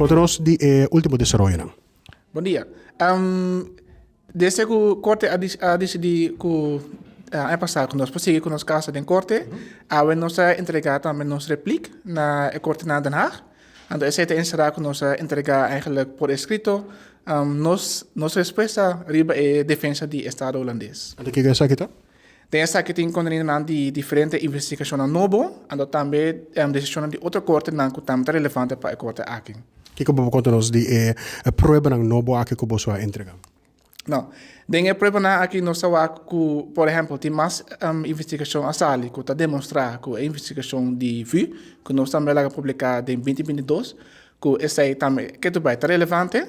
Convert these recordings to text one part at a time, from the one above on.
Contanos di último desarrollo, não? Bom dia. Desde que o corte a decidido que ano passado que nós prosseguimos com nossa casa de corte, a nós entregar também nossa réplique na corte na Den Haag. Então, essa é a encerrar que nós entregar eigenlijk por escrito nossa resposta riba a defesa do Estado holandês. Então, o que é isso aqui, tá? Tem essa que tem condenado de diferentes investigações novo, e também decisões de outra corte que também é relevante para a corte aqui. O que você conta-nos de prova novo aqui que você vai entregar? Não. Tem prova aqui nós que, por exemplo, tem mais investigação a sali que está demonstrar que a investigação de VU, que nós também vai publicar em 2022, que essa aí também que é relevante.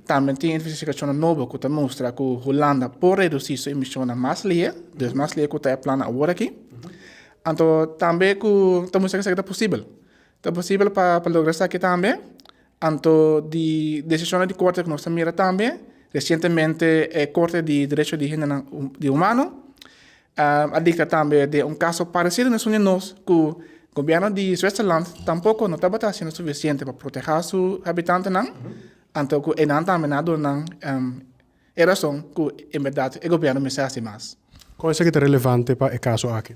Também tem investigação nova que mostra que a Holanda pode reduzir sua emissão mais leia, dus mais leia que está plano agora aqui. Então, também que estamos que é possível. É possível para lograr isso aqui também. Então, de decisão de corte que nós mira também, recentemente a Corte de Direitos de Gênero de Humano dicta também de caso parecido nos Unidos que o governo de Zwitserland tampouco não estava fazendo suficiente para proteger seus habitantes, não. Então, que não também nada não é razão que, em verdade, o governo me faz mais. Qual é que é relevante para o caso aqui?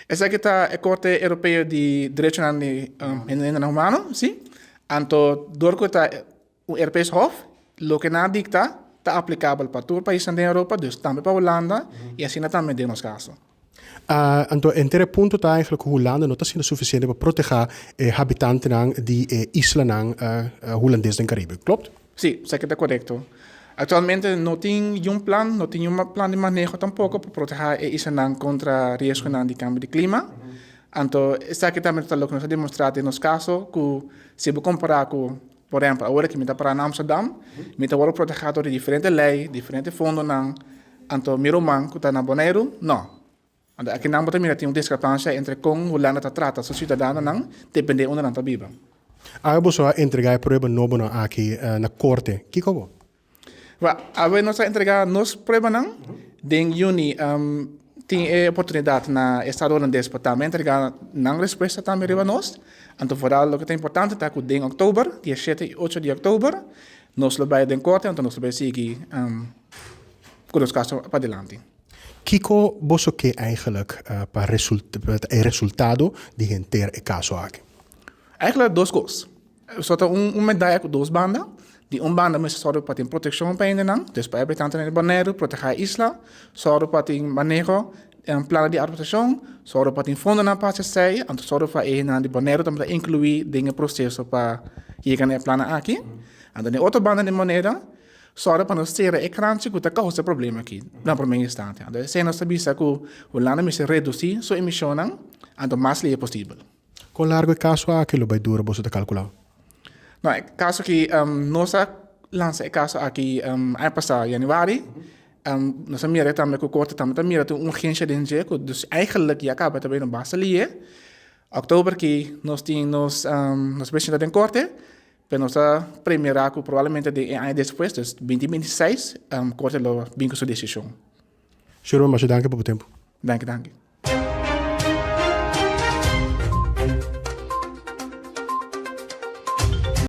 Essa aqui está a Corte Europeia de Direitos de Gênero Humano, sim. Então, door que está o Europees Hof, o que não dicta, está aplicável para todo o país da Europa, dus também para a Holanda, e assim também de nosso caso. Então, em terceiro ponto, está eigenlijk que a Holanda não está sendo suficiente para proteger habitantes de islas holandesas do Caribe, klopt? Sim, isso aqui está correto. Atualmente não tem plano de manejo tampouco para proteger a isla contra risco de cambio de clima. Então, isso aqui também está nos demonstrado em nosso caso, que se você comparar com, por exemplo, agora que me está para Amsterdam, me está agora protegido de diferentes leis, diferentes fundos, então, Miroman, que está na Bonaire, não. Aqui não tem uma discrepância entre como a Holanda trata seus cidadãos, depende de onde está viva. Você vai entregar a prova nova aqui na corte. Que como? Agora nós entregar nossa prova em junho. Tem a oportunidade na Estado holandês para também entregar a resposta também para nós. Então, vooral o que é importante é que em outubro, dia 7 e 8 de outubro, nós vamos em corte, então nós vamos seguir com os casos para adiante. Kiko, você quer eigenlijk para o resultado de ter o caso aqui? Eigenlijk duas coisas. Só tem medalha com duas bandas. De banda mas só para ter proteção para ainda não. Dus para habitantes de Bonaire, proteger a isla. Só para ter manejo, plano de adaptação. Só para ter fundo na parte 6. Então, só para ir na de Bonaire também incluir o processo para chegar no plano aqui. Então, a outra banda de Bonaire, só para nós ter a crante que está causando problema aqui, na primeira instância. Então, se nós sabemos que o Holanda vai reduzir sua emissão, então mais é possível. Qual largo caso aqui lo vai durar você calcular? Não, caso que nós lançamos o caso aqui ano passado, januário, nós miramos também que o corte também miramos uma urgência de engenho, dus eigenlijk já acaba também no Basilie. Outubro que nós temos nós precisamos de corte, para nossa primeira que provavelmente de ano depois, dus 2026, corte lo vinco sua decisão. Senhor, mas danke pelo tempo. Danke.